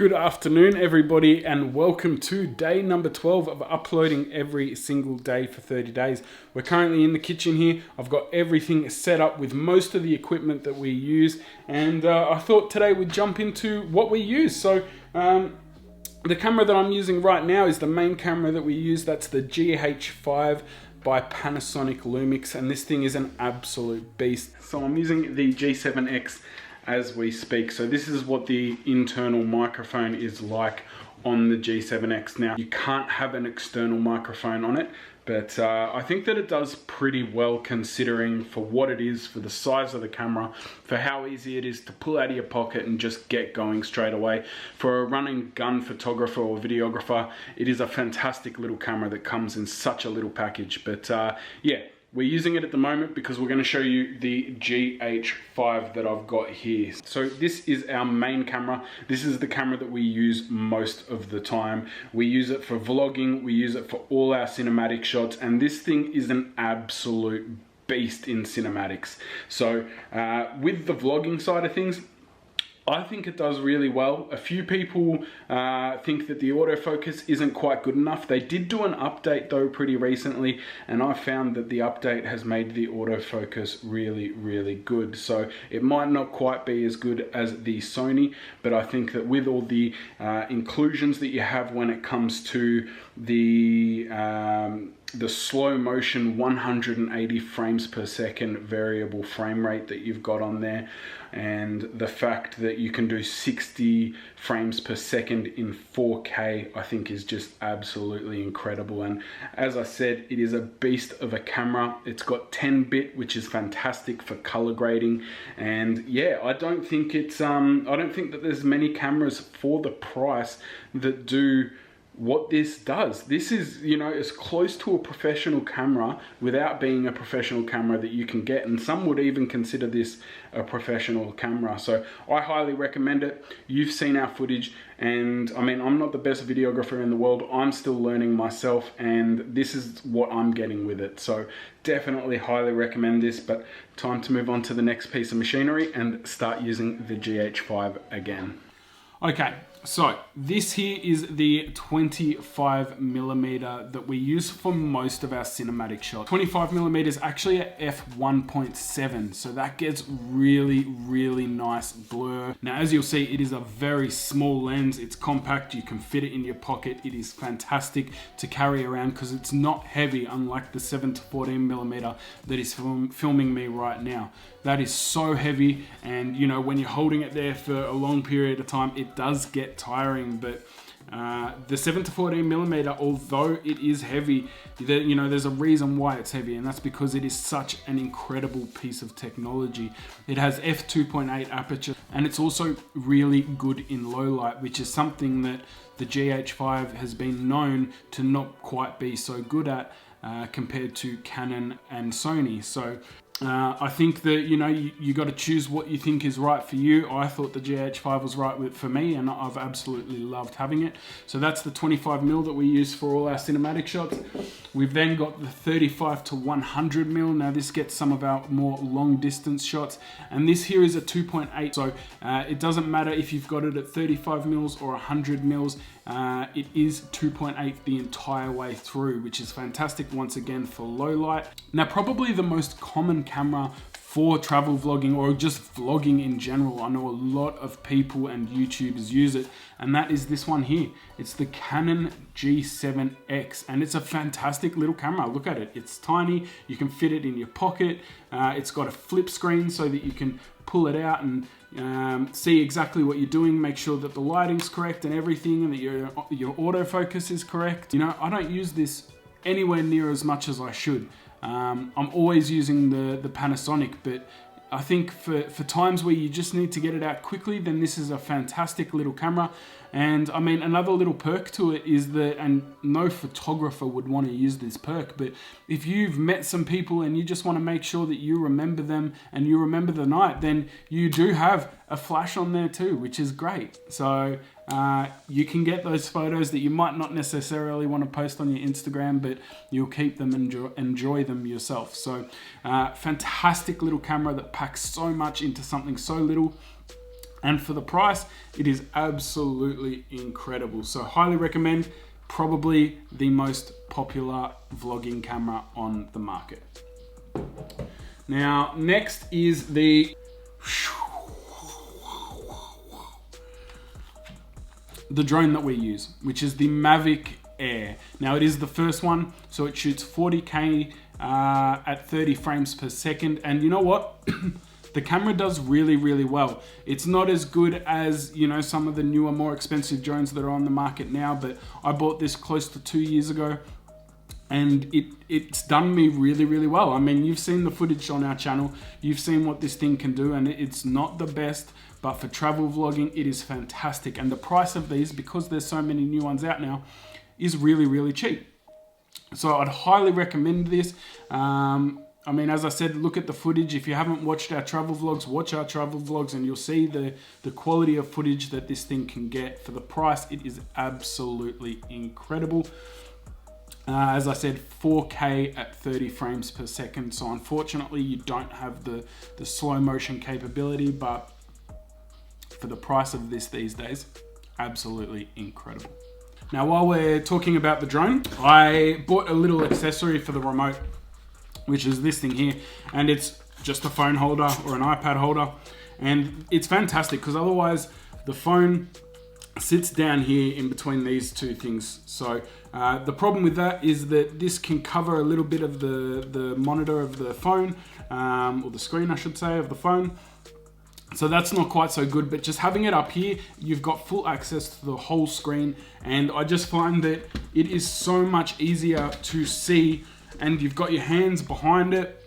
Good afternoon, everybody, and welcome to day number 12 of uploading every single day for 30 days. We're currently in the kitchen here. I've got everything set up with most of the equipment that we use, and I thought today we'd jump into what we use. So the camera that I'm using right now is the main camera that we use. That's the GH5 by Panasonic Lumix, and this thing is an absolute beast. So I'm using the G7X as we speak. So this is what the internal microphone is like on the G7X. Now, you can't have an external microphone on it, but I think that it does pretty well considering for what it is, for the size of the camera, for how easy it is to pull out of your pocket and just get going straight away. For a running gun photographer or videographer, it is a fantastic little camera that comes in such a little package. But yeah, we're using it at the moment because we're going to show you the GH5 that I've got here. So this is our main camera. This is the camera that we use most of the time. We use it for vlogging, we use it for all our cinematic shots, and this thing is an absolute beast in cinematics. So with the vlogging side of things, I think it does really well. A few people think that the autofocus isn't quite good enough. They did do an update though pretty recently, and I found that the update has made the autofocus really, really good. So it might not quite be as good as the Sony, but I think that with all the inclusions that you have when it comes to the slow motion 180 frames per second variable frame rate that you've got on there, and the fact that you can do 60 frames per second in 4K, I think is just absolutely incredible. And as I said, it is a beast of a camera. It's got 10-bit, which is fantastic for color grading. And yeah, I don't think that there's many cameras for the price that do what this does. This is, you know, as close to a professional camera without being a professional camera that you can get, and some would even consider this a professional camera. So I highly recommend it. You've seen our footage, and I mean, I'm not the best videographer in the world. I'm still learning myself, and this is what I'm getting with it. So definitely highly recommend this. But time to move on to the next piece of machinery and start using the GH5 again. Okay, so this here is the 25mm that we use for most of our cinematic shots. 25mm is actually a f1.7, so that gets really, really nice blur. Now, as you'll see, it is a very small lens. It's compact, you can fit it in your pocket. It is fantastic to carry around because it's not heavy, unlike the 7 to 14mm that is filming me right now. That is so heavy, and you know, when you're holding it there for a long period of time, it does get tiring. But the 7 to 14mm, although it is heavy, you know, there's a reason why it's heavy, and that's because it is such an incredible piece of technology. It has f2.8 aperture, and it's also really good in low light, which is something that the GH5 has been known to not quite be so good at compared to Canon and Sony. So I think that, you know, you got to choose what you think is right for you. I thought the GH5 was right for me, and I've absolutely loved having it. So that's the 25mm that we use for all our cinematic shots. We've then got the 35 to 100mm. Now this gets some of our more long distance shots, and this here is a 2.8. So it doesn't matter if you've got it at 35mm or 100mm. It is 2.8 the entire way through, which is fantastic once again for low light. Now, probably the most common camera for travel vlogging or just vlogging in general, I know a lot of people and YouTubers use it, and that is this one here. It's the Canon G7X, and it's a fantastic little camera. Look at it. It's tiny. You can fit it in your pocket. It's got a flip screen so that you can pull it out and see exactly what you're doing, make sure that the lighting's correct and everything, and that your autofocus is correct. You know, I don't use this anywhere near as much as I should. I'm always using the Panasonic, but I think for times where you just need to get it out quickly, then this is a fantastic little camera. And I mean, another little perk to it is that, and no photographer would want to use this perk, but if you've met some people and you just want to make sure that you remember them and you remember the night, then you do have a flash on there too, which is great. So you can get those photos that you might not necessarily want to post on your Instagram, but you'll keep them and enjoy them yourself. So fantastic little camera that packs so much into something so little. And for the price, it is absolutely incredible. So highly recommend, probably the most popular vlogging camera on the market. Now, next is the drone that we use, which is the Mavic Air. Now it is the first one, so it shoots 40K at 30 frames per second. And you know what? The camera does really, really well. It's not as good as, you know, some of the newer, more expensive drones that are on the market now, but I bought this close to 2 years ago, and it's done me really, really well. I mean, you've seen the footage on our channel, you've seen what this thing can do, and it's not the best, but for travel vlogging, it is fantastic. And the price of these, because there's so many new ones out now, is really, really cheap. So I'd highly recommend this. I mean, as I said, look at the footage. If you haven't watched our travel vlogs, watch our travel vlogs, and you'll see the quality of footage that this thing can get. For the price, it is absolutely incredible. As I said, 4K at 30 frames per second. So unfortunately, you don't have the slow motion capability, but for the price of this these days, absolutely incredible. Now, while we're talking about the drone, I bought a little accessory for the remote, which is this thing here, and it's just a phone holder or an iPad holder, and it's fantastic because otherwise the phone sits down here in between these two things. So the problem with that is that this can cover a little bit of the monitor of the phone, or the screen I should say, of the phone. So that's not quite so good, but just having it up here, you've got full access to the whole screen, and I just find that it is so much easier to see. And you've got your hands behind it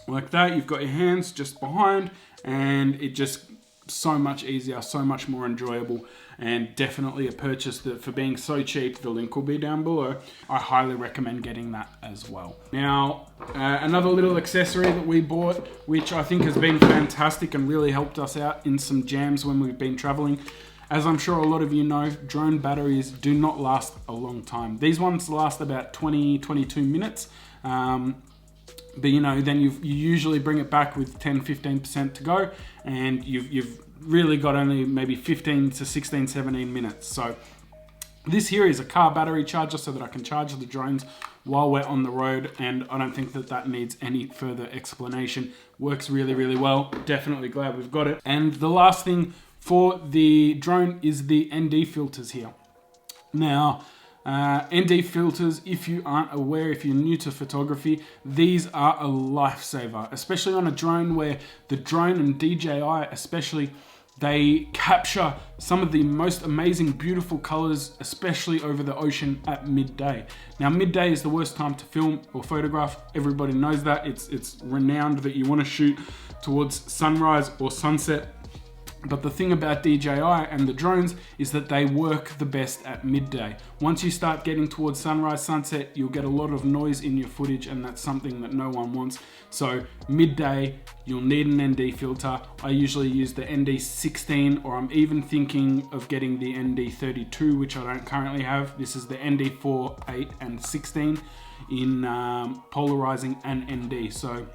like that. You've got your hands just behind, and it just so much easier, so much more enjoyable, and definitely a purchase that for being so cheap, the link will be down below. I highly recommend getting that as well. Now, another little accessory that we bought, which I think has been fantastic and really helped us out in some jams when we've been traveling. As I'm sure a lot of you know, drone batteries do not last a long time. These ones last about 20-22 minutes. But you know, then you usually bring it back with 10-15% to go, and you've really got only maybe 15 to 16, 17 minutes. So this here is a car battery charger so that I can charge the drones while we're on the road, and I don't think that needs any further explanation. Works really, really well. Definitely glad we've got it. And the last thing for the drone is the ND filters here. Now, ND filters, if you aren't aware, if you're new to photography, these are a lifesaver, especially on a drone where the drone and DJI especially, they capture some of the most amazing, beautiful colors, especially over the ocean at midday. Now, midday is the worst time to film or photograph. Everybody knows that. It's renowned that you want to shoot towards sunrise or sunset. But the thing about DJI and the drones is that they work the best at midday. Once you start getting towards sunrise, sunset, you'll get a lot of noise in your footage, and that's something that no one wants. So midday, you'll need an ND filter. I usually use the ND16, or I'm even thinking of getting the ND32, which I don't currently have. This is the ND4, 8, and 16 in polarizing and ND. So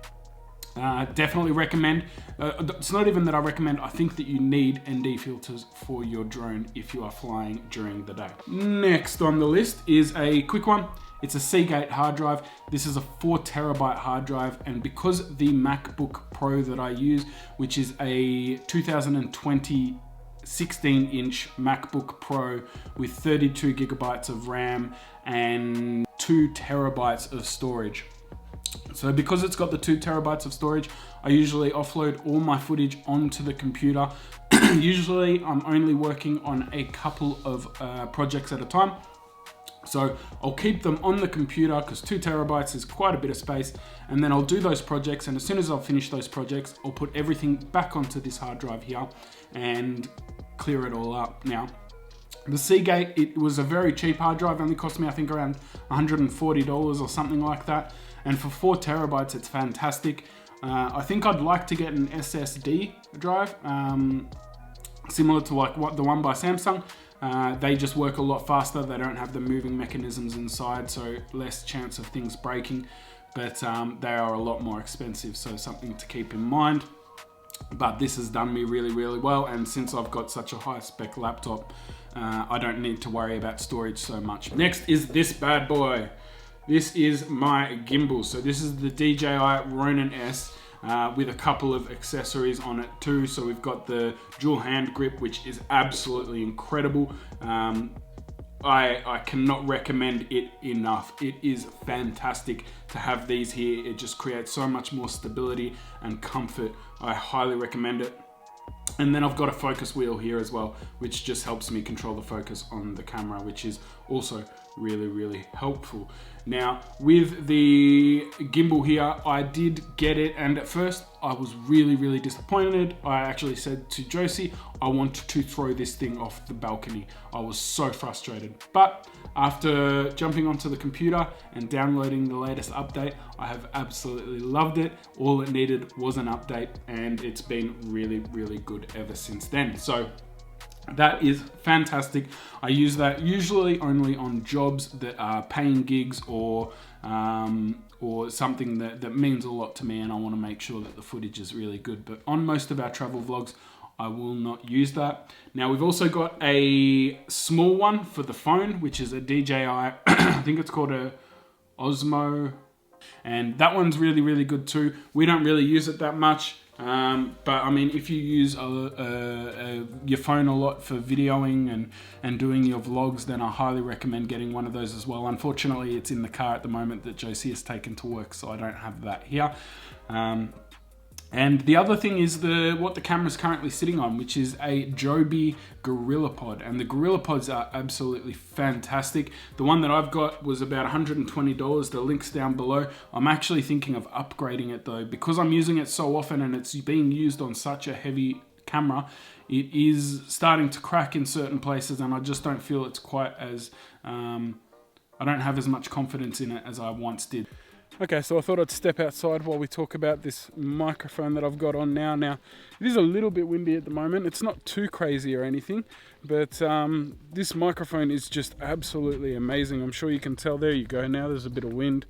definitely recommend. It's not even that I recommend, I think that you need ND filters for your drone if you are flying during the day. Next on the list is a quick one. It's a Seagate hard drive. This is a 4 terabyte hard drive, and because the MacBook Pro that I use, which is a 2020 16-inch MacBook Pro with 32 gigabytes of RAM and 2 terabytes of storage. So because it's got the 2 terabytes of storage, I usually offload all my footage onto the computer. Usually I'm only working on a couple of projects at a time. So I'll keep them on the computer because 2 terabytes is quite a bit of space, and then I'll do those projects, and as soon as I've finished those projects, I'll put everything back onto this hard drive here and clear it all up. Now, the Seagate, it was a very cheap hard drive, only cost me I think around $140 or something like that, and for 4 terabytes it's fantastic. I think I'd like to get an SSD drive, similar to like the one by Samsung. They just work a lot faster. They don't have the moving mechanisms inside, so less chance of things breaking, but they are a lot more expensive, so something to keep in mind. but this has done me really, really well. And since I've got such a high spec laptop, I don't need to worry about storage so much. Next is this bad boy. This is my gimbal. So this is the DJI Ronin S with a couple of accessories on it too. So we've got the dual hand grip, which is absolutely incredible. I cannot recommend it enough. It is fantastic to have these here. It just creates so much more stability and comfort. I highly recommend it. And then I've got a focus wheel here as well, which just helps me control the focus on the camera, which is also really, really helpful. Now, with the gimbal here, I did get it, and at first I was really, really disappointed. I actually said to Josie, I want to throw this thing off the balcony. I was so frustrated. But after jumping onto the computer and downloading the latest update, I have absolutely loved it. All it needed was an update, and it's been really, really good ever since then. So that is fantastic. I use that usually only on jobs that are paying gigs or something that means a lot to me, and I want to make sure that the footage is really good. But on most of our travel vlogs, I will not use that. Now we've also got a small one for the phone, which is a DJI, I think it's called a Osmo, and that one's really, really good too. We don't really use it that much. But I mean, if you use your phone a lot for videoing and doing your vlogs, then I highly recommend getting one of those as well. Unfortunately, it's in the car at the moment that Josie has taken to work, so I don't have that here. And the other thing is what the camera's currently sitting on, which is a Joby GorillaPod. And the GorillaPods are absolutely fantastic. The one that I've got was about $120. The link's down below. I'm actually thinking of upgrading it though, because I'm using it so often and it's being used on such a heavy camera. It is starting to crack in certain places, and I just don't feel it's quite as, I don't have as much confidence in it as I once did. Okay, so I thought I'd step outside while we talk about this microphone that I've got on now. Now, it is a little bit windy at the moment. It's not too crazy or anything, but this microphone is just absolutely amazing. I'm sure you can tell. There you go. Now there's a bit of wind,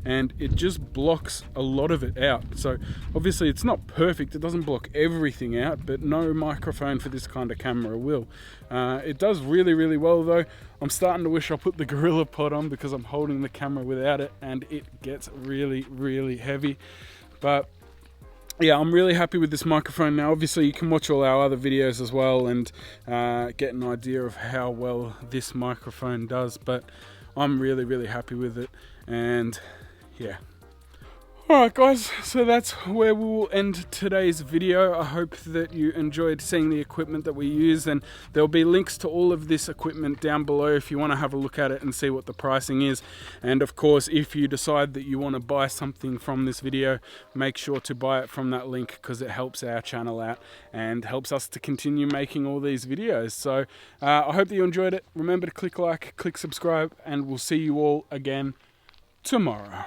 and it just blocks a lot of it out. So obviously it's not perfect. It doesn't block everything out, but no microphone for this kind of camera will. It does really, really well though. I'm starting to wish I put the GorillaPod on because I'm holding the camera without it, and it gets really, really heavy. But yeah, I'm really happy with this microphone now. Obviously you can watch all our other videos as well and get an idea of how well this microphone does, but I'm really, really happy with it. And yeah. Alright guys, so that's where we will end today's video. I hope that you enjoyed seeing the equipment that we use, and there'll be links to all of this equipment down below if you want to have a look at it and see what the pricing is. And of course, if you decide that you want to buy something from this video, make sure to buy it from that link, because it helps our channel out and helps us to continue making all these videos. So I hope that you enjoyed it. Remember to click like, click subscribe, and we'll see you all again tomorrow.